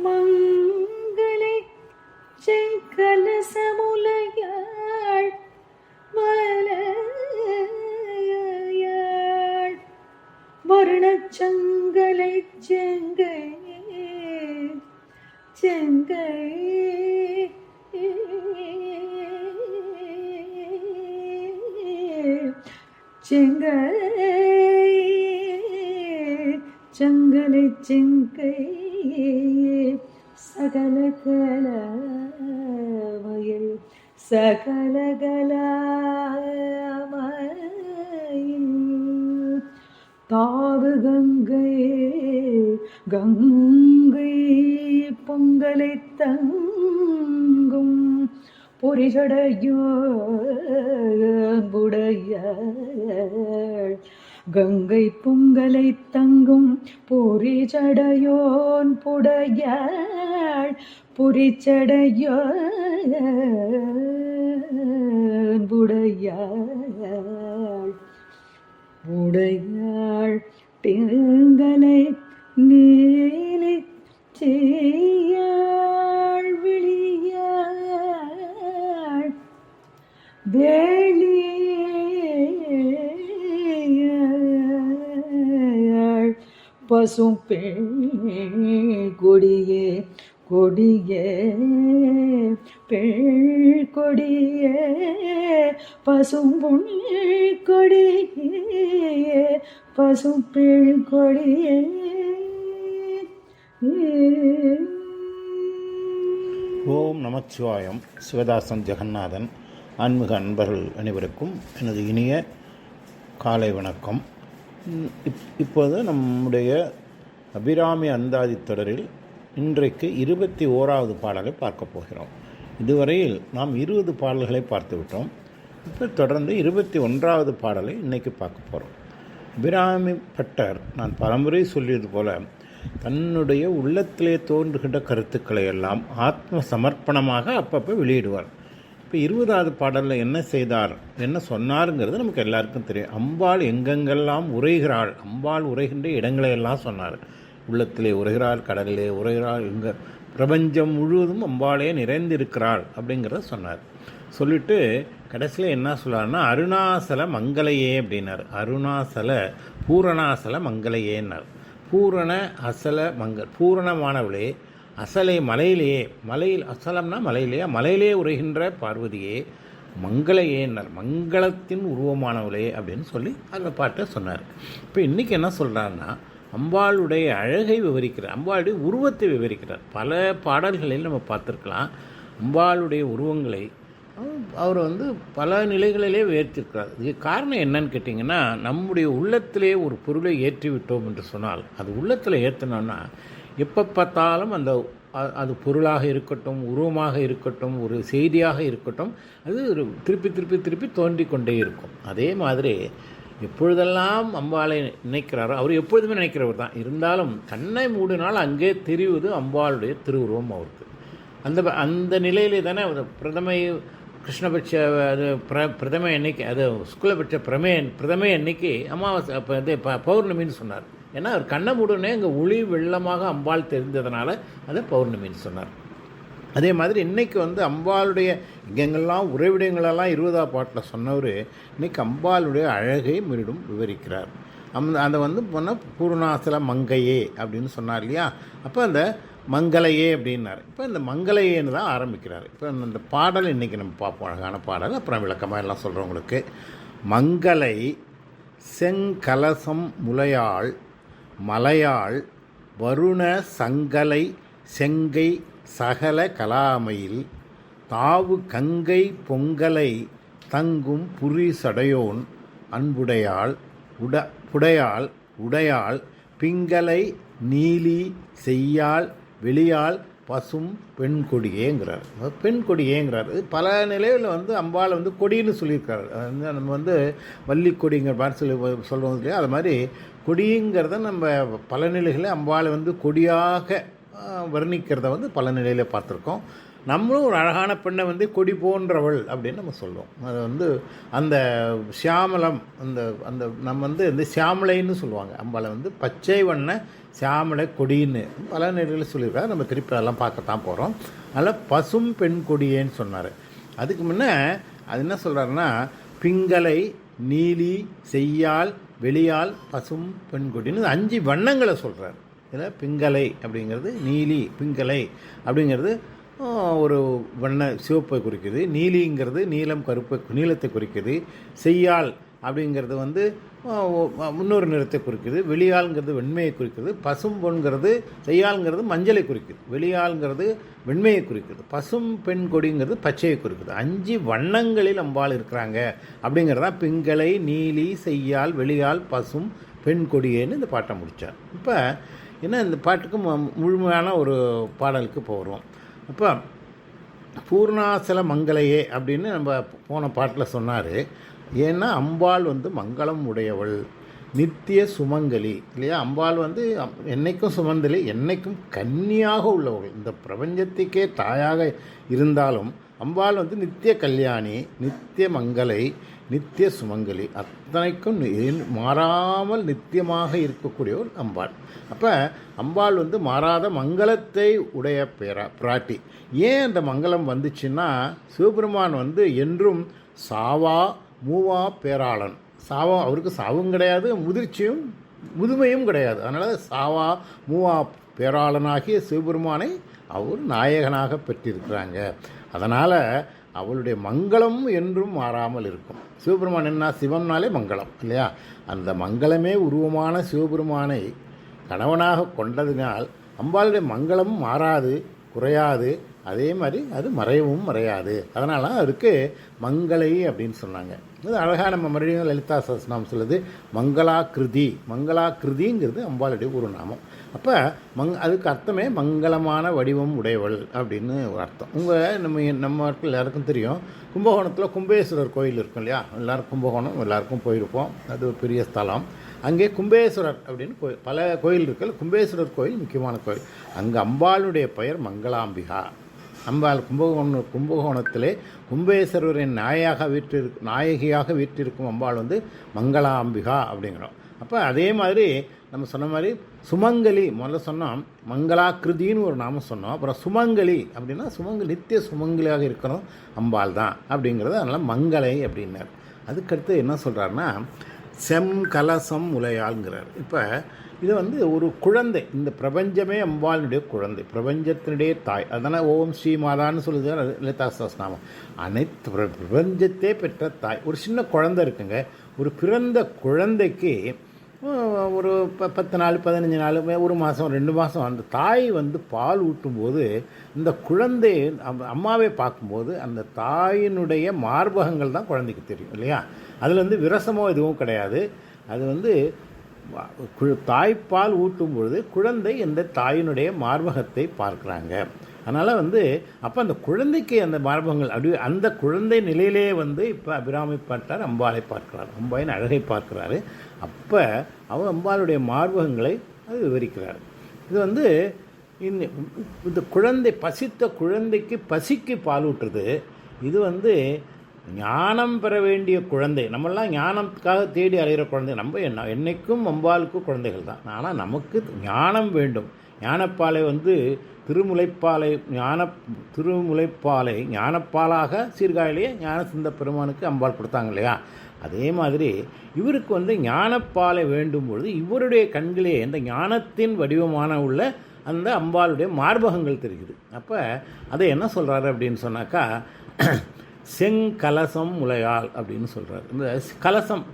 மங்களை செங்கலசமுலையாள் மலையாள் வருணச்சங்கலை செங்கை செங்கை செங்கை சங்கலை செங்கை சகலகலமயில் சகலகலமயில் தாவு கங்கை கங்கை பொங்கலை தங்கும் பொறிசடையுடைய கங்கை பொங்கலை தங்கும் பொறிச்சடையோன் புடையாள் பொறிச்சடையோன் புடையாள் உடையாள் திங்களை நீலி செய்யாள் விழியாள் வேளியாள் பசும் கொடியே கொடியே கொடியே பசும் கொடியே பசும் கொடியே. ஓம் நமச்சிவாயம். சிவதாசன் ஜெகநாதன். ஆன்மீக அன்பர்கள் அனைவருக்கும் எனது இனிய காலை வணக்கம். இப்போது நம்முடைய அபிராமி அந்தாதி தொடரில் இன்றைக்கு 21வது பாடலை பார்க்க போகிறோம். இதுவரையில் நாம் 20 பாடல்களை பார்த்துவிட்டோம். இப்போ தொடர்ந்து 21வது பாடலை இன்றைக்கி பார்க்க போகிறோம். அபிராமி பட்டர் நான் பலமுறை சொல்லியது போல தன்னுடைய உள்ளத்திலே தோன்றுகின்ற கருத்துக்களை எல்லாம் ஆத்ம சமர்ப்பணமாக அப்பப்போ வெளியிடுவார். இப்போ 20வது பாடலில் என்ன செய்தார், என்ன சொன்னாருங்கிறது நமக்கு எல்லாருக்கும் தெரியும். அம்பாள் எங்கெங்கெல்லாம் உரைகிறாள், அம்பாள் உரைகின்ற இடங்களையெல்லாம் சொன்னார். உள்ளத்திலே உரைகிறாள், கடலிலே உரைகிறாள், எங்கே பிரபஞ்சம் முழுவதும் அம்பாளே நிறைந்திருக்கிறாள் அப்படிங்கிறத சொன்னார். சொல்லிவிட்டு கடைசியில் என்ன சொல்லார்னா அருணாசல மங்களையே அப்படின்னார். அருணாசல பூரணாசல மங்களையேன்னார். பூரண அசல பூரணமானவளே, அசலை மலையிலேயே, மலையில் அசலம்னா மலையிலேயே, மலையிலே உரைகின்ற பார்வதியே, மங்களையேன்னார். மங்களத்தின் உருவமானவளே அப்படின்னு சொல்லி அந்த பாட்டை சொன்னார். இப்போ இன்றைக்கி என்ன சொல்கிறாருன்னா அம்பாளுடைய அழகை விவரிக்கிறார், அம்பாளுடைய உருவத்தை விவரிக்கிறார். பல பாடல்களில் நம்ம பார்த்துருக்கலாம். அம்பாளுடைய உருவங்களை அவர் பல நிலைகளிலே உயர்த்திருக்கிறார். இதுக்கு காரணம் என்னன்னு கேட்டிங்கன்னா, நம்முடைய உள்ளத்திலே ஒரு பொருளை ஏற்றி விட்டோம் என்று சொன்னால், அது உள்ளத்தில் ஏற்றினோன்னா எப்போ பார்த்தாலும் அது பொருளாக இருக்கட்டும், உருவமாக இருக்கட்டும், ஒரு செய்தியாக இருக்கட்டும், அது ஒரு திருப்பி திருப்பி திருப்பி தோன்றி கொண்டே இருக்கும். அதே மாதிரி எப்பொழுதெல்லாம் அம்பாளை நினைக்கிறாரோ, அவர் எப்பொழுதுமே நினைக்கிறவர் தான். இருந்தாலும் கண்ணை மூடினால் அங்கே தெரிவது அம்பாளுடைய திருவுருவம் அவருக்கு. அந்த நிலையிலே தானே பிரதமை கிருஷ்ணபட்ச அது பிரதமை அன்னைக்கு, அது சுக்லபட்ச பிரதமை அன்னைக்கு அமாவாசை அப்போ பௌர்ணமின்னு சொன்னார். ஏன்னா அவர் கண்ணை மூடனே அங்கே ஒளி வெள்ளமாக அம்பாள் தெரிந்ததுனால அதை பௌர்ணமின்னு சொன்னார். அதே மாதிரி இன்றைக்கி அம்பாளுடைய எங்கெங்கெல்லாம் உறைவிடங்களெல்லாம் 20ஆம் பாட்டில் சொன்னவர் இன்றைக்கி அம்பாளுடைய அழகை மீண்டும் விவரிக்கிறார். அதை போனால் பூர்ணாசல மங்கையே அப்படின்னு சொன்னார் இல்லையா. அப்போ அந்த மங்களையே அப்படின்னார். இப்போ இந்த மங்களையேன்னு தான் ஆரம்பிக்கிறார். இப்போ இந்த பாடல் இன்றைக்கி நம்ம பார்ப்போம், அழகான பாடல். அப்புறம் விளக்கமாக எல்லாம் சொல்கிறவங்களுக்கு. மங்களை செங்கலசம் முலையாள் மலையாள் வருண சங்கலை செங்கை சகல கலாமையில் தாவு கங்கை பொங்கலை தங்கும் புரி சடையோன் அன்புடையாள் உடையாள் பிங்களை நீலி செய்யாள் வெளியாள் பசும் பெண் கொடியேங்கிறார். பெண் கொடியேங்கிறார். பல நிலையில் அம்பாளை கொடின்னு சொல்லியிருக்காரு. நம்ம வள்ளி கொடிங்கிற மாதிரி சொல்கிறோம் இல்லையா. அது மாதிரி கொடிங்கிறத நம்ம பல நிலைகளில் அம்பாளை கொடியாக வர்ணிக்கிறத பல நிலையில் பார்த்துருக்கோம். நம்மளும் ஒரு அழகான பெண்ணை வந்து கொடி போன்றவள் அப்படின்னு நம்ம சொல்லுவோம். அது வந்து அந்த சியாமலம், அந்த அந்த நம்ம வந்து இந்த சியாமலைன்னு சொல்லுவாங்க. அம்பாளை வந்து பச்சை வண்ண சியாமலை கொடின்னு பல நேரங்களில் சொல்லியிருக்காரு. நம்ம திருப்பி அதெல்லாம் பார்க்கத்தான் போகிறோம். அதில் பசும் பெண் கொடியேன்னு சொன்னார். அதுக்கு முன்னே அது என்ன சொல்கிறாருன்னா, பிங்களை, நீலி, செய்யால், வெளியால், பசும் பெண் கொடின்னு 5 வண்ணங்களை சொல்கிறார். இதில் பிங்களை அப்படிங்கிறது நீலி, பிங்களை அப்படிங்கிறது ஒரு வண்ண சிவப்பை குறிக்குது. நீலிங்கிறது நீலம் கருப்பை நீளத்தை குறிக்குது. செய்யால் அப்படிங்கிறது வந்து இன்னொரு நிறத்தை குறிக்குது. வெளியாள்ங்கிறது வெண்மையை குறிக்குது. பசும் பொன்கிறது செய்யாள்ங்கிறது மஞ்சளை குறிக்குது. வெளியாள்ங்கிறது வெண்மையை குறிக்குது. பசும் பெண் கொடிங்கிறது பச்சையை குறிக்குது. 5 வண்ணங்களில் அம்பாள் இருக்கிறாங்க அப்படிங்கிறதா பிங்களை, நீலி, செய்யால், வெளியால், பசும் பெண் கொடியேன்னு இந்த பாட்டை முடித்தார். இப்போ என்ன, இந்த பாட்டுக்கு முழுமையான ஒரு பாடலுக்கு போகிறோம். அப்போ பூர்ணாசல மங்களையே அப்படின்னு நம்ம போன பாட்டில் சொன்னார். ஏன்னா அம்பாள் வந்து மங்களம் உடையவள், நித்திய சுமங்கலி இல்லையா. அம்பாள் வந்து என்னைக்கும் சுமந்தலி, என்னைக்கும் கன்னியாக உள்ளவள். இந்த பிரபஞ்சத்துக்கே தாயாக இருந்தாலும் அம்பாள் வந்து நித்திய கல்யாணி, நித்திய மங்களை, நித்திய சுமங்கலி, அத்தனைக்கும் மாறாமல் நித்தியமாக இருக்கக்கூடியவள் அம்பாள். அப்போ அம்பாள் வந்து மாறாத மங்களத்தை உடைய பிராட்டி. ஏன் அந்த மங்களம் வந்துச்சுன்னா, சிவபெருமான் வந்து என்றும் சாவா மூவா பேராளன். சாவா, அவருக்கு சாவும் கிடையாது, முதிர்ச்சியும் முதுமையும் கிடையாது. அதனால் சாவா மூவா பேராளனாகிய சிவபெருமானை அவர் நாயகனாக பெற்றிருக்கிறாங்க. அதனால் அவளுடைய மங்களம் என்றும் மாறாமல் இருக்கும். சிவபெருமான் என்ன, சிவம்னாலே மங்களம் இல்லையா. அந்த மங்களமே உருவமான சிவபெருமானை கணவனாக கொண்டதினால் அம்பாளுடைய மங்களம் மாறாது, குறையாது, அதே மாதிரி அது மறையவும் மறையாது. அதனால அதுக்கு மங்களை அப்படின்னு சொன்னாங்க. இது அழகாக நம்ம மறுபடியும் லலிதா சஹஸ்ரநாமம் சொல்லுது மங்களாக்கிருதி. மங்களாக்கிருதிங்கிறது அம்பாளுடைய ஒரு நாமம். அப்போ அதுக்கு அர்த்தமே மங்களமான வடிவம் உடையவள் அப்படின்னு ஒரு அர்த்தம். நம்ம எல்லாருக்கும் தெரியும், கும்பகோணத்தில் கும்பேஸ்வரர் கோயில் இருக்கும் இல்லையா. எல்லோரும் கும்பகோணம் எல்லாருக்கும் போயிருப்போம். அது ஒரு பெரிய ஸ்தலம். அங்கே கும்பேஸ்வரர் அப்படின்னு பல கோயில் இருக்குது. கும்பேஸ்வரர் கோயில் முக்கியமான கோயில். அங்கே அம்பாளுடைய பெயர் மங்களாம்பிகா. அம்பாள் கும்பகோணத்திலே கும்பேஸ்வரரின் நாயகியாக வீற்றிருக்கும் அம்பாள் வந்து மங்களாம்பிகா அப்படிங்கிறோம். அப்போ அதே மாதிரி நம்ம சொன்ன மாதிரி சுமங்கலி முதல்ல சொன்னோம், மங்களாக்கிருதின்னு ஒரு நாமம் சொன்னோம். அப்புறம் சுமங்கலி அப்படின்னா நித்திய சுமங்கலியாக இருக்கணும் அம்பாள் தான் அப்படிங்கிறது. அதனால் மங்களை அப்படின்னார். அதுக்கடுத்து என்ன சொல்கிறாருன்னா, செம் கலசம் உலையாள்ங்கிறார். இப்போ இது வந்து ஒரு குழந்தை, இந்த பிரபஞ்சமே அம்பாளுடைய குழந்தை, பிரபஞ்சத்தினுடைய தாய். அதனால் ஓம் ஸ்ரீ மாதான்னு சொல்லுது லலிதா சஹஸ்ரநாமம். அனைத்து பிரபஞ்சத்தே பெற்ற தாய். ஒரு சின்ன குழந்தை இருக்குங்க. ஒரு பிறந்த குழந்தைக்கு ஒரு 10 நாள் 15 நாள், ஒரு மாதம் 2 மாதம் அந்த தாய் வந்து பால் ஊட்டும்போது இந்த குழந்தை அம்மாவே பார்க்கும்போது அந்த தாயினுடைய மார்பகங்கள் தான் குழந்தைக்கு தெரியும் இல்லையா. அதில் வந்து விரசமோ எதுவும் கிடையாது. அது வந்து தாய்ப்பால் ஊட்டும் பொழுது குழந்தை இந்த தாயினுடைய மார்பகத்தை பார்க்குறாங்க. அதனால் வந்து அப்போ அந்த குழந்தைக்கு அந்த மார்பகங்கள் அப்படி அந்த குழந்தை நிலையிலே வந்து இப்போ அபிராமி பார்த்தார், அம்பாளை பார்க்கிறார், அம்பாளின் அழகை பார்க்குறாரு. அப்போ அவர் அம்பாளுடைய மார்பகங்களை அது விவரிக்கிறார். இது வந்து இந்த குழந்தை பசித்த குழந்தைக்கு பசிக்கு பால் ஊட்டுறது. இது வந்து ஞானம் பெற வேண்டிய குழந்தை. நம்மளாம் ஞானத்துக்காக தேடி அலைகிற குழந்தை. நம்ம என்னைக்கும் அம்பாளுக்கு குழந்தைகள் தான். ஆனால் நமக்கு ஞானம் வேண்டும். ஞானப்பாலை வந்து திருமுலைப்பாலை ஞானப்பாலாக சீர்காழிலேயே ஞான சிந்த பெருமானுக்கு அம்பாள் கொடுத்தாங்க இல்லையா. அதே மாதிரி இவருக்கு வந்து ஞானப்பாலை வேண்டும் பொழுது இவருடைய கண்களே இந்த ஞானத்தின் வடிவமான உள்ள அந்த அம்பாளுடைய மார்பகங்கள் தெரியுது. அப்போ அதை என்ன சொல்கிறாரு அப்படின்னு சொன்னாக்கா, செங்கலசம் உலையாள் அப்படின்னு சொல்கிறார். இந்த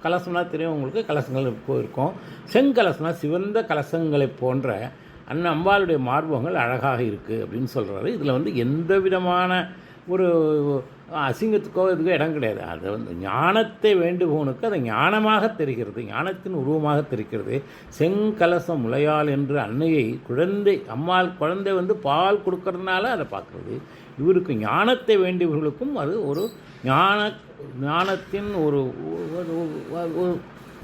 கலசம்னா தெரியும் உங்களுக்கு, கலசங்கள் இருக்கும். செங்கலசம்னா சிவந்த கலசங்களை போன்ற அம்பாளுடைய மார்பகங்கள் அழகாக இருக்குது அப்படின்னு சொல்கிறாரு. இதில் வந்து எந்த விதமான ஒரு அசிங்கத்துக்கோ இதுக்கோ இடம் கிடையாது. அது வந்து ஞானத்தை வேண்டுபவனுக்கு அது ஞானமாக தெரிகிறது, ஞானத்தின் உருவமாக தெரிகிறது. செங்கலசம் உலையாள் என்று அன்னையை குழந்தை வந்து பால் கொடுக்கறதுனால அதை பார்க்குறது. இவருக்கு ஞானத்தை வேண்டியவர்களுக்கும் அது ஒரு ஞானத்தின்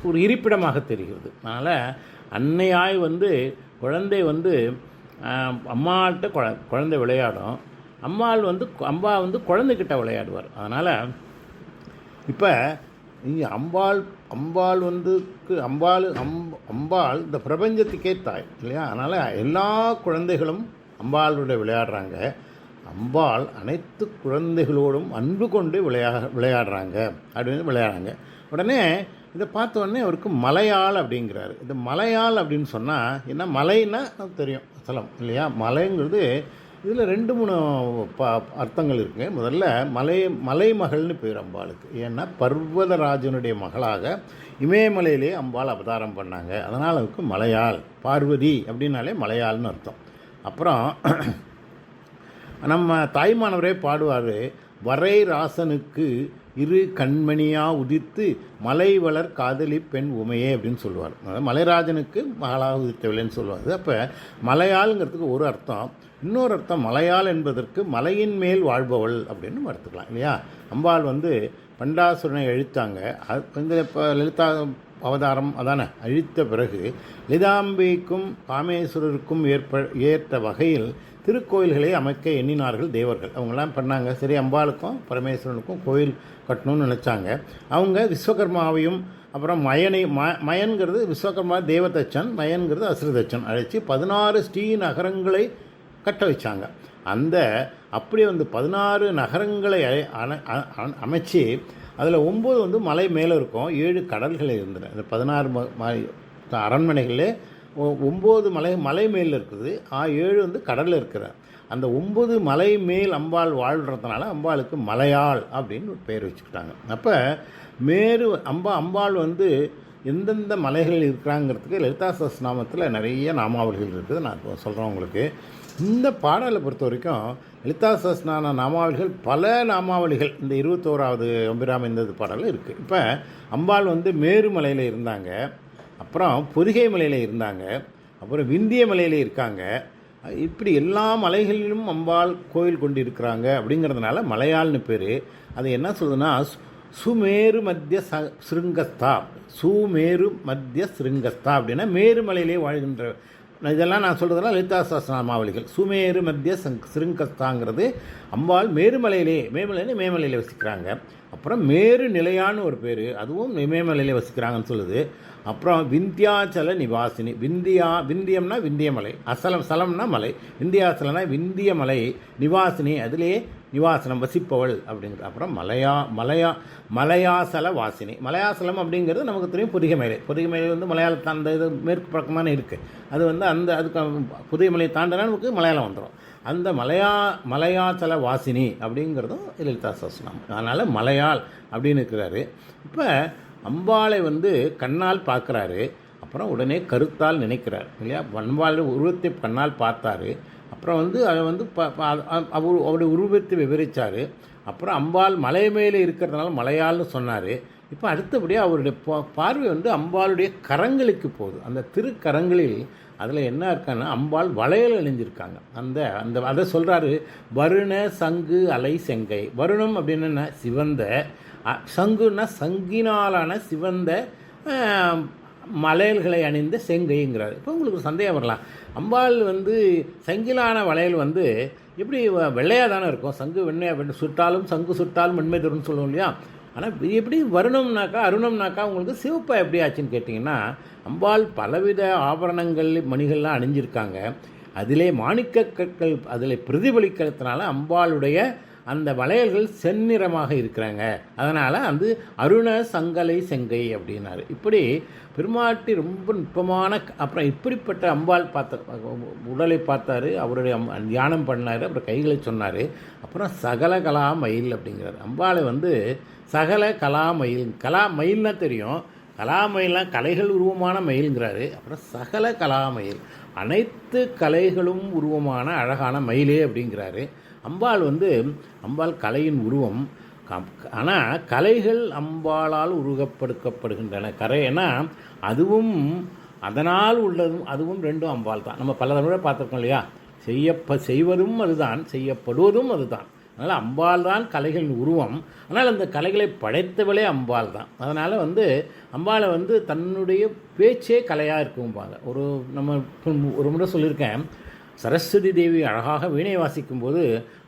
ஒரு இருப்பிடமாக தெரிகிறது. அதனால் அன்னையாய் வந்து குழந்தை வந்து அம்மாட்ட குழந்தை விளையாடும். அம்பா வந்து குழந்தைகிட்ட விளையாடுவார். அதனால் இப்போ இங்கே அம்பாள் இந்த பிரபஞ்சத்துக்கே தாய் இல்லையா? அதனால் எல்லா குழந்தைகளும் அம்பாளுடைய விளையாடுறாங்க. அம்பாள் அனைத்து குழந்தைகளோடும் அன்பு கொண்டு விளையாடுறாங்க விளையாடுறாங்க. உடனே இதை பார்த்த உடனே அவருக்கு மலையாள் அப்படிங்கிறாரு. இந்த மலையாள் அப்படின்னு சொன்னால் என்ன? மலைன்னா தெரியும் ஸ்தலம் இல்லையா? மலைங்கிறது இதில் 2-3 அர்த்தங்கள் இருக்குங்க. முதல்ல மலைமகள்னு பேர் அம்பாளுக்கு. ஏன்னா பர்வதராஜனுடைய மகளாக இமயமலையிலே அம்பாள் அவதாரம் பண்ணாங்க. அதனால் அதுக்கு மலையாள், பார்வதி அப்படின்னாலே மலையாள்னு அர்த்தம். அப்புறம் நம்ம தாய்மானவரே பாடுவார், வரை ராசனுக்கு இரு கண்மணியா உதித்து மலை வளர் காதலி பெண் உமையே அப்படின்னு சொல்லுவார். மலைராஜனுக்கு மகளாக உதித்தவில்லைன்னு சொல்லுவார். அப்போ மலையாளுங்கிறதுக்கு ஒரு அர்த்தம். இன்னொரு அர்த்தம் மலையாள் என்பதற்கு மலையின் மேல் வாழ்பவள் அப்படின்னு எடுத்துக்கலாம் இல்லையா? அம்பாள் வந்து பண்டாசுரனை அழித்தாங்க. அது இப்போ லலிதா அவதாரம் அதானே அழித்த பிறகு லலிதாம்பிக்கும் காமேஸ்வரருக்கும் ஏற்ற வகையில் திருக்கோயில்களை அமைக்க எண்ணினார்கள் தேவர்கள். அவங்களாம் பண்ணாங்க. சரி, அம்பாளுக்கும் பரமேஸ்வரனுக்கும் கோயில் கட்டணும்னு நினச்சாங்க. அவங்க விஸ்வகர்மாவையும் அப்புறம் மயன்கிறது விஸ்வகர்மா தேவதச்சன், மயன்கிறது அசுரதச்சன் அழைச்சி 16 ஸ்ரீ நகரங்களை கட்ட வச்சாங்க. அப்படியே வந்து 16 நகரங்களை அமைச்சு அதில் 9 வந்து மலை மேலே இருக்கும், 7 கடல்கள் இருந்தன. இந்த 16 அரண்மனைகளே 9 மலை மேல் இருக்குது, 7 வந்து கடலில் இருக்கிற. அந்த 9 மலை மேல் அம்பாள் வாழ்கிறதுனால அம்பாளுக்கு மலையாள் அப்படின்னு ஒரு பேர் வச்சுக்கிட்டாங்க. அப்போ அம்பாள் வந்து எந்தெந்த மலைகள் இருக்கிறாங்கிறதுக்கு லலிதா சஹஸ்ரநாமத்தில் நிறைய நாமாவளிகள் இருக்குது. நான் இப்போ சொல்கிறேன் உங்களுக்கு. இந்த பாடலை பொறுத்த வரைக்கும் லலிதா சஹஸ்ரநாம நாமாவளிகள் பல நாமாவளிகள் இந்த 21வது அம்பிராம இந்த பாடலில் இருக்குது. இப்போ அம்பாள் வந்து மேருமலையில் இருந்தாங்க, அப்புறம் பொதிகை மலையில் இருந்தாங்க, அப்புறம் விந்திய மலையில் இருக்காங்க. இப்படி எல்லா மலைகளிலும் அம்பாள் கோயில் கொண்டு இருக்கிறாங்க. அப்படிங்கிறதுனால மலையாள்னு பேர். அது என்ன சொல்லுதுன்னா சுமேரு மத்திய சிருங்கஸ்தா, சுமேரு மத்திய சிருங்கஸ்தா அப்படின்னா மேருமலையிலே வாழ்கின்ற. இதெல்லாம் நான் சொல்கிறதெல்லாம் லலிதா சஹஸ்ரநாமாவளிகள். சுமேரு மத்திய சிருங்கஸ்தாங்கிறது அம்பாள் மேமலையிலே வசிக்கிறாங்க. அப்புறம் மேரு நிலையான்னு ஒரு பேர், அதுவும் இமயமலையிலே வசிக்கிறாங்கன்னு சொல்லுது. அப்புறம் விந்தியாச்சல நிவாசினி, விந்தியம்னா விந்தியமலை, சலம்னா மலை, விந்தியாச்சலனா விந்தியமலை நிவாசினி, அதிலே நிவாசனம் வசிப்பவள் அப்படிங்கிறது. அப்புறம் மலையாசல வாசினி. மலையாசலம் அப்படிங்கிறது நமக்கு தெரியும் பொதிகை மலை வந்து மலையாளத்தை அந்த இது மேற்கு பக்கமான இருக்குது. அது வந்து அதுக்கு புதிய மலையை தாண்டினா நமக்கு மலையாளம் வந்துடும். அந்த மலையாச்சல வாசினி அப்படிங்கிறதும் லலிதா சஹஸ்ரநாமம். அதனால் மலையாள் அப்படின்னு இருக்கிறாரு. இப்போ அம்பாளை வந்து கண்ணால் பார்க்குறாரு, அப்புறம் உடனே கருத்தால் நினைக்கிறார் இல்லையா? அம்பாள் உருவத்தை கண்ணால் பார்த்தாரு, அப்புறம் வந்து அதை வந்து அவருடைய உருவத்தை விவரித்தார். அப்புறம் அம்பாள் மலை மேலே இருக்கிறதுனால மலையாள்னு சொன்னார். இப்போ அடுத்தபடியாக அவருடைய பார்வை வந்து அம்பாளுடைய கரங்களுக்கு போகுது. அந்த திருக்கரங்களில் அதில் என்ன இருக்கான்னா அம்பாள் வளையல் அணிஞ்சிருக்காங்க. அதை சொல்கிறாரு, வருண சங்கு அலை செங்கை. வருணம் அப்படின்னா சிவந்த, சங்குன்னா சங்கினாலான சிவந்த வளையல்களை அணிந்த செங்கைங்கிறார். இப்போ உங்களுக்கு சந்தேகம் வரலாம், அம்பாள் வந்து சங்கிலான வளையல் வந்து எப்படி வெள்ளையாக தானே இருக்கும்? சங்கு வெண்மையாக சுட்டாலும் சங்கு சுட்டாலும் வெண்மை தரும்னு சொல்லுவோம் இல்லையா? ஆனால் எப்படி வருணம்னாக்கா அருணம்னாக்கா உங்களுக்கு சிவப்பா எப்படி ஆச்சுன்னு கேட்டிங்கன்னா, அம்பாள் பலவித ஆபரணங்கள் மணிகள்லாம் அணிஞ்சிருக்காங்க. அதிலே மாணிக்க கற்கள் அதில் பிரதிபலிக்கிறதுனால அம்பாளுடைய அந்த வளையல்கள் செந்நிறமாக இருக்கிறாங்க. அதனால் வந்து அருண சங்கலை செங்கை அப்படின்னாரு. இப்படி பெருமாட்டி ரொம்ப நுட்பமான. அப்புறம் இப்படிப்பட்ட அம்பாள் உடலை பார்த்தாரு, அவருடைய தியானம் பண்ணார், அப்புறம் கைகளை சொன்னார். அப்புறம் சகல கலா மயில் அப்படிங்கிறார். அம்பாளை வந்து சகல கலா மயில்னா தெரியும், கலாமயிலாம் கலைகள் உருவமான மயிலுங்கிறாரு. அப்புறம் சகல கலாமயில், அனைத்து கலைகளும் உருவமான அழகான மயிலே அப்படிங்கிறாரு. அம்பாள் கலையின் உருவம். ஆனால் கலைகள் அம்பாளால் உருவப்படுத்தப்படுகின்றன. ஏன்னா அதுவும் அதனால் உள்ளதும் அதுவும் ரெண்டும் அம்பாள் தான். நம்ம பல தடவை பார்த்துருக்கோம் இல்லையா? செய்வதும் அதுதான், செய்யப்படுவதும் அதுதான். அதனால் அம்பாள் தான் கலைகளின் உருவம். ஆனால் அந்த கலைகளை படைத்தவளே அம்பாள் தான். அதனால் அம்பாளை தன்னுடைய பேச்சே கலையாக இருக்கும்பாங்க. நம்ம ஒரு முறை சொல்லியிருக்கேன், சரஸ்வதி தேவி அழகாக வீணை வாசிக்கும்போது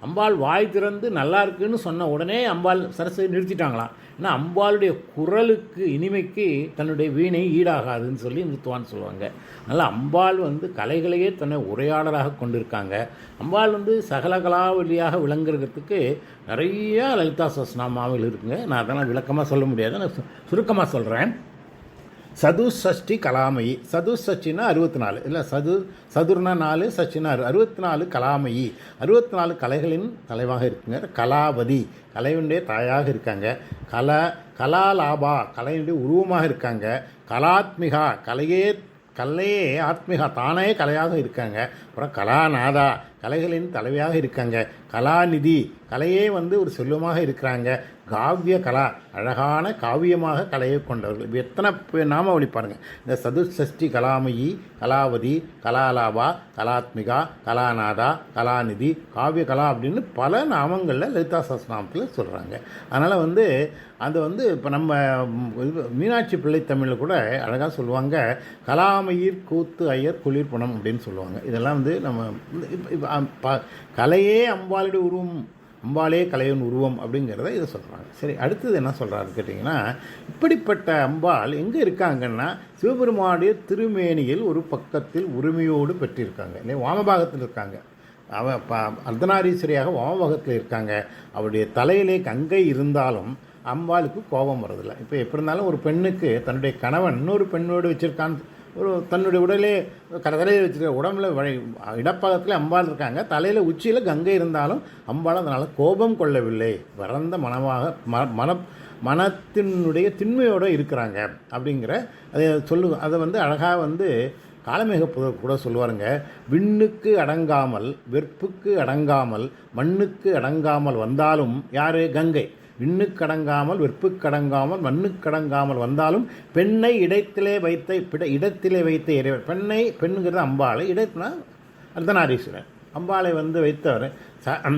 அம்பாள் வாய் திறந்து நல்லா இருக்குன்னு சொன்ன உடனே அம்பாள் சரஸ்வதி நிறுத்திட்டாங்களாம். ஏன்னா அம்பாளுடைய குரலுக்கு இனிமைக்கு தன்னுடைய வீணை ஈடாகாதுன்னு சொல்லி நிறுத்துவான்னு சொல்லுவாங்க. அதனால் அம்பாள் வந்து கலைகளையே தன்னை உரையாடலாக கொண்டிருக்காங்க. அம்பாள் வந்து சகலகலாவலியாக விளங்குறதுக்கு நிறையா லலிதா சஹஸ்ரநாமாவில் இருக்குங்க. நான் அதெல்லாம் விளக்கமாக சொல்ல முடியாது, நான் சுருக்கமாக சொல்கிறேன். சதுஷ்டி கலாமயி, சதுஷ்டினா 64, இல்லை சதுர்னா 4, சஷ்டினா 64 கலாமயி, 64 கலைகளின் தலைவாக இருக்குங்க. கலாவதி கலையுடைய தாயாக இருக்காங்க. கலாலாபா கலையுடைய உருவமாக இருக்காங்க. கலாத்மிகா கலையே ஆத்மிகா தானே கலையாக இருக்காங்க. அப்புறம் கலாநாதா கலைகளின் தலைவியாக இருக்காங்க. கலாநிதி கலையே வந்து ஒரு செல்வமாக இருக்கிறாங்க. காவிய கலா அழகான காவியமாக கலையை கொண்டவர்கள். இது எத்தனை நாமாவளி பாருங்கள். இந்த சதுஷ்டி கலாமயி, கலாவதி, கலாலாபா, கலாத்மிகா, கலாநாதா, கலாநிதி, காவிய கலா அப்படின்னு பல நாமங்களில் லலிதா சஹஸ்ரநாமத்தில் சொல்கிறாங்க. அதனால் வந்து அது வந்து இப்போ நம்ம மீனாட்சி பிள்ளை தமிழில் கூட அழகாக சொல்லுவாங்க, கலாமயிர் கூத்து ஐயர் குளிர்பணம் அப்படின்னு சொல்லுவாங்க. இதெல்லாம் வந்து நம்ம கலையே அம்பாளுடைய உருவம், அம்பாளே கலையின் உருவம் அப்படிங்கிறத இதை சொல்கிறாங்க. சரி, அடுத்தது என்ன சொல்கிறாரு கேட்டிங்கன்னா, இப்படிப்பட்ட அம்பாள் எங்கே இருக்காங்கன்னா சிவபெருமானுடைய திருமேனியில் ஒரு பக்கத்தில் உரிமையோடு பெற்றிருக்காங்க, இல்லை வாமபாகத்தில் இருக்காங்க. அர்த்தநாரீஸ்வரியாக வாமபாகத்தில் இருக்காங்க. அவருடைய தலையிலே கங்கை இருந்தாலும் அம்பாளுக்கு கோபம் வருதில்லை. இப்போ எப்படி இருந்தாலும் ஒரு பெண்ணுக்கு தன்னுடைய கணவன் இன்னொரு பெண்ணோடு வச்சுருக்கான்னு தன்னுடைய உடலே தலையில் வச்சுருக்க உடம்புல இடப்பாகத்தில் அம்பாள் இருக்காங்க, தலையில் உச்சியில் கங்கை இருந்தாலும் அம்பாள் அதனால் கோபம் கொள்ளவில்லை, வறந்த மனத்தினுடைய திண்மையோடு இருக்கிறாங்க அப்படிங்கிற அதை அதை வந்து அழகாக வந்து காலமேக கூட சொல்லுவாருங்க. விண்ணுக்கு அடங்காமல் வெற்புக்கு அடங்காமல் மண்ணுக்கு அடங்காமல் வந்தாலும் யார்? கங்கை. விண்ணுக்கடங்காமல் வெற்புக்கடங்காமல் மண்ணுக்கடங்காமல் வந்தாலும் பெண்ணை இடத்திலே வைத்த இறைவர். பெண்ணுங்கிறது அம்பாளை, இடத்துனா அர்த்தநாரீஸ்வரர். அம்பாளை வந்து வைத்தவர்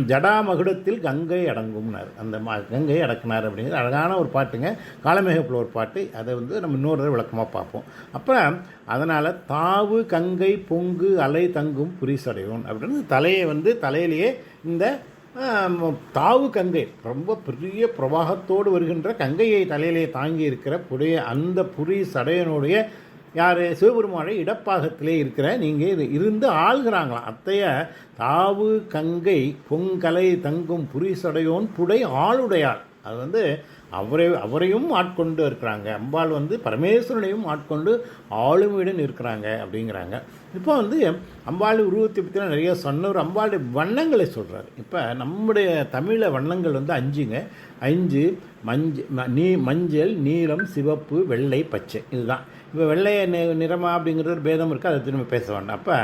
ஜடாமகுடத்தில் கங்கை அடங்கும்னார். அந்த கங்கை அடக்கினார் அப்படிங்கிறது அழகான ஒரு பாட்டுங்க. காலமேகப்புல ஒரு பாட்டு. அதை வந்து நம்ம இன்னொரு விளக்கமாக பார்ப்போம். அப்புறம் அதனால் தாவு கங்கை பொங்கு அலை தங்கும் புரிசடையோன் அப்படின்னு தலையை வந்து தலையிலேயே இந்த தாவு கங்கை ரொம்ப பெரிய பிரவாகத்தோடு வருகின்ற கங்கையை தலையிலே தாங்கி இருக்கிற அந்த புரி சடையனுடைய யார்? சிவபெருமானுடைய இடப்பாகத்திலே இருக்கிற நீங்கள் இருந்து ஆள்கிறாங்களாம். அத்தைய தாவு கங்கை பொங்கலை தங்கும் புரிசடையோன் புடை ஆளுடையாள். அது வந்து அவரையும் ஆட்கொண்டு இருக்கிறாங்க. அம்பாள் வந்து பரமேஸ்வரனையும் ஆட்கொண்டு ஆளுமையுடன் இருக்கிறாங்க அப்படிங்கிறாங்க. இப்போ வந்து அம்பாள் உருவத்தை பற்றி நிறைய சொன்னவர் அம்பாளுடைய வண்ணங்களை சொல்கிறார். இப்போ நம்முடைய தமிழில் வண்ணங்கள் வந்து 5ங்க. 5 மஞ்சள், நீலம், சிவப்பு, வெள்ளை, பச்சை. இதுதான். இப்போ வெள்ளை நிறமா அப்படிங்கிறது ஒரு பேதம் இருக்குது, அதை திரும்ப பேச வேண்டாம். அப்போ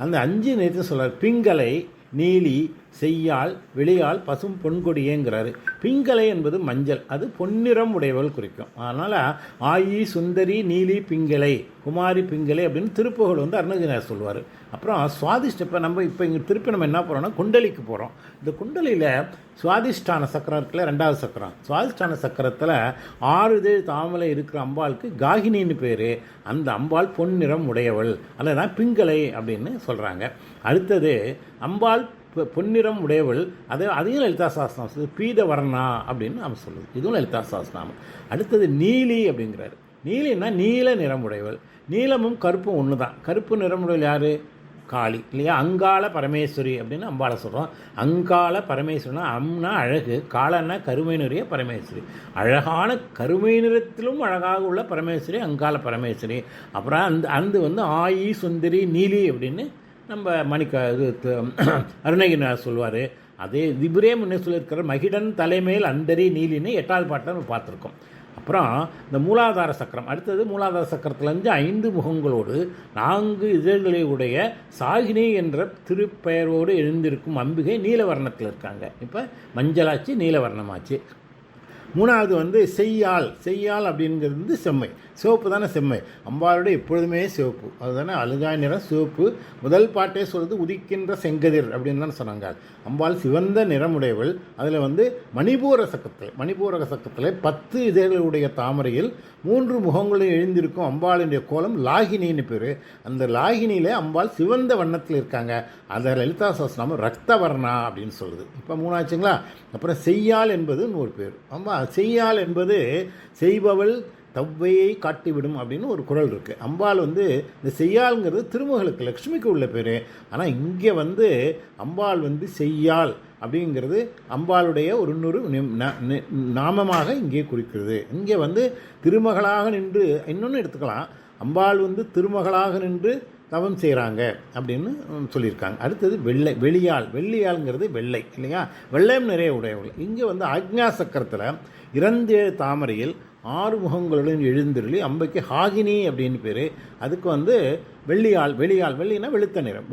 அந்த 5 நேரத்தை சொல்கிறார். பிங்கலை, நீலி, செய்யாள், வெளியாள், பசும் பொன்கொடியேங்கிறாரு. பிங்கலை என்பது மஞ்சள், அது பொன்னிறம் உடையவள் குறிக்கும். அதனால் ஆயி சுந்தரி நீலி பிங்கலை, குமாரி பிங்கலை அப்படின்னு திருப்புகழ் வந்து அருணகிரிநாதர் சொல்லுவார். அப்புறம் சுவாதிஷ்ட இப்போ இங்கே திருப்பி நம்ம என்ன போகிறோம்னா குண்டலிக்கு போகிறோம். இந்த குண்டலியில் சுவாதிஷ்டான சக்கரம் இருக்குல்ல, 2வது சக்கரம். சுவாதிஷ்டான சக்கரத்தில் 6 தாமலை இருக்கிற அம்பாளுக்கு காகினின்னு பேர். அந்த அம்பாள் பொன்னிறம் உடையவள், அல்லதான் பிங்கலை அப்படின்னு சொல்கிறாங்க. அடுத்தது அம்பாள் பொன்னிறம் உடையவள், அதையும் லலிதா சஹஸ்ரநாமம் பீத வர்ணா அப்படின்னு நம்ம சொல்லுது. இதுவும் லலிதா சஹஸ்ரநாமம். அடுத்தது நீலி அப்படிங்கிறாரு. நீலின்னா நீல நிறம் உடையவள். நீலமும் கருப்பும் ஒன்று தான். கருப்பு நிறமுடையவள் யார்? காளி இல்லையா? அங்காள பரமேஸ்வரி அப்படின்னு அம்பாளை சொல்கிறோம். அங்காள பரமேஸ்வரனா, அம்னா அழகு, காலன்னா கருமை நிறைய பரமேஸ்வரி. அழகான கருமை நிறத்திலும் அழகாக உள்ள பரமேஸ்வரி அங்காள பரமேஸ்வரி. அப்புறம் அந்த வந்து ஆயி சுந்தரி நீலி அப்படின்னு நம்ம அருணகிரிநாதர் சொல்லுவார். அதே இவரே முன்னே சொல்லியிருக்கிற மகிடன் தலைமையில் அந்தரி நீலின்னு 8வது பாட்டை நம்ம பார்த்துருக்கோம். அப்புறம் இந்த மூலாதார சக்கரம். அடுத்தது மூலாதார சக்கரத்துலேருந்து 5 முகங்களோடு 4 இதழ்களை உடைய சாகினி என்ற திருப்பெயரோடு எழுந்திருக்கும் அம்பிகை நீலவர்ணத்தில் இருக்காங்க. இப்போ மஞ்சளாச்சு, நீலவர்ணமாச்சு. மூணாவது வந்து செய்யாள். செய்யாள் அப்படிங்கிறது வந்து செம்மை. சிவப்பு தானே செம்மை. அம்பாளுடைய எப்பொழுதுமே சிவப்பு. அதுதானே அழுகாய் நிறம் சிவப்பு. முதல் பாட்டே சொல்கிறது உதிக்கின்ற செங்கதிர் அப்படின்னு தானே சொன்னாங்க. அம்பாள் சிவந்த நிறமுடையவள். அதில் வந்து மணிபூர சக்கத்தில் 10 இதழ்களுடைய தாமரையில் 3 முகங்களும் எழுந்திருக்கும் அம்பாளுடைய கோலம் லாகினின்னு பேர். அந்த லாகினியில் அம்பாள் சிவந்த வண்ணத்தில் இருக்காங்க. அதை லலிதா சஹஸ்ரநாமம் ரக்தவர்ணா அப்படின்னு சொல்லுது. இப்போ 3 ஆச்சுங்களா. அப்புறம் செய்யாள் என்பது ஒரு பேர். அம்மா செய்யாள் என்பது செய்பவள் தவ்வையை காட்டிவிடும் அப்படின்னு ஒரு குறள் இருக்குது. அம்பாள் வந்து இந்த செய்யாளுங்கிறது திருமகளுக்கு லக்ஷ்மிக்கு உள்ள பேர். ஆனால் இங்கே வந்து அம்பாள் வந்து செய்யாள் அப்படிங்கிறது அம்பாளுடைய ஒரு நாமமாக இங்கே குறிக்கிறது. இங்கே வந்து திருமகளாக நின்று இன்னொன்று எடுத்துக்கலாம். அம்பாள் வந்து திருமகளாக நின்று தவம் செய்கிறாங்க அப்படின்னு சொல்லியிருக்காங்க. அடுத்தது வெள்ளியாளுங்கிறது வெள்ளை இல்லையா, வெள்ளையும் நிறைய உடையவர்கள். இங்கே வந்து ஆக்ஞா சக்கரத்தில் 2 தாமரையில் 6 முகங்களுடன் எழுந்திருளி அம்பைக்கு ஹாகினி அப்படின்னு பேர். அதுக்கு வந்து வெள்ளினா வெளுத்த நிறம்,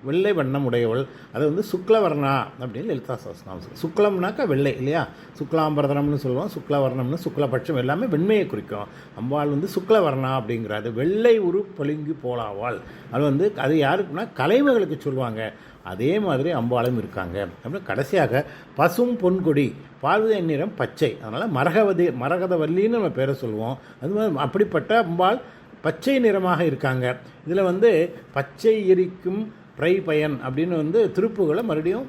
வெள்ளை வண்ணம் உடையவள். அது வந்து சுக்லவர்ணா அப்படின்னு லலிதா சஹஸ்ரநாமம். சுக்லம்னாக்கா வெள்ளை இல்லையா, சுக்லாம்பரதனம்னு சொல்லுவோம். சுக்லவர்ணம்னு சுக்லபட்சம் எல்லாமே வெண்மையை குறிக்கும். அம்பாள் வந்து சுக்லவர்ணா அப்படிங்கிறது வெள்ளை உரு பளிங்கு போலாவாள். அது வந்து அது யாருக்குன்னா கலைமகளுக்கு சொல்லுவாங்க. அதே மாதிரி அம்பாளும் இருக்காங்க. அப்புறம் கடைசியாக பசும் பொன்கொடி, பார்வதி நிறம் பச்சை. அதனால் மரகதவல்லின்னு நம்ம பேரை சொல்லுவோம். அது மாதிரி அப்படிப்பட்ட அம்பாள் பச்சை நிறமாக இருக்காங்க. இதில் வந்து பச்சை எரிக்கும் பிரை பயன் அப்படின்னு வந்து திருப்புகளை மறுபடியும்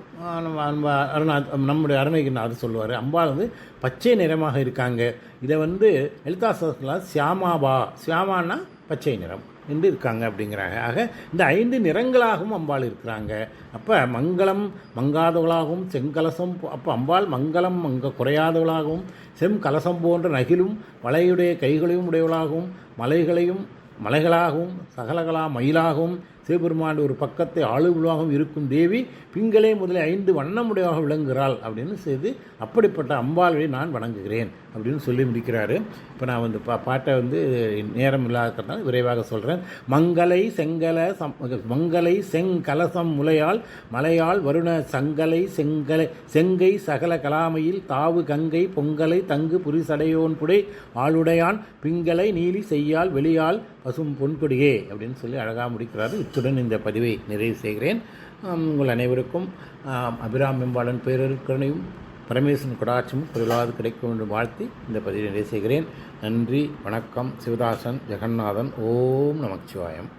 நம்முடைய அருணகிரிநாதர் சொல்லுவார். அம்பாள் வந்து பச்சை நிறமாக இருக்காங்க. இதை வந்து லலிதா சஹஸ்ரநாமம் சியாமானா பச்சை நிறம் என்று இருக்காங்க அப்படிங்கிறாங்க. ஆக இந்த 5 நிறங்களாகவும் அம்பாள் இருக்கிறாங்க. அப்போ மங்களம் மங்காதவளாகவும் செங்கலசம், அப்போ அம்பாள் மங்களம் குறையாதவளாகவும் செம்கலசம் போன்ற நகிலும் வளையுடைய கைகளையும் உடையவளாகவும் மலைகளாகவும் சகலகலா மயிலாகவும் சிவபெருமான் ஒரு பக்கத்தை ஆளுகளாகவும் இருக்கும் தேவி பிங்களே முதலில் 5 வண்ணமுடையவாக விளங்குகிறாள் அப்படின்னு செய்து அப்படிப்பட்ட அம்பாளை நான் வணங்குகிறேன் அப்படின்னு சொல்லி முடிக்கிறாரு. இப்போ நான் வந்து பாட்டை வந்து நேரம் இல்லாததுனால விரைவாக சொல்கிறேன். மங்கலை செங்கலசம் மலையால் வருண செங்கை சகல கலாமையில் தாவு கங்கை பொங்கலை தங்கு புரிசடையோன் புடை ஆளுடையான் பிங்களை நீலி செய்யால் வெளியால் பசும் பொன்கொடியே அப்படின்னு சொல்லி அழகாக முடிக்கிறாரு. இத்துடன் இந்த பதிவை நிறைவு செய்கிறேன். உங்கள் அனைவருக்கும் அபிராமி அம்பாளின் பேரருக்கருணையும் பரமேஸ்வரன் கொடாட்சமும் குறைவாது கிடைக்கும் என்று வாழ்த்தி இந்த பதிவை நிறைவு செய்கிறேன். நன்றி, வணக்கம். சிவதாசன் ஜெகநாதன். ஓம் நமச்சிவாயம்.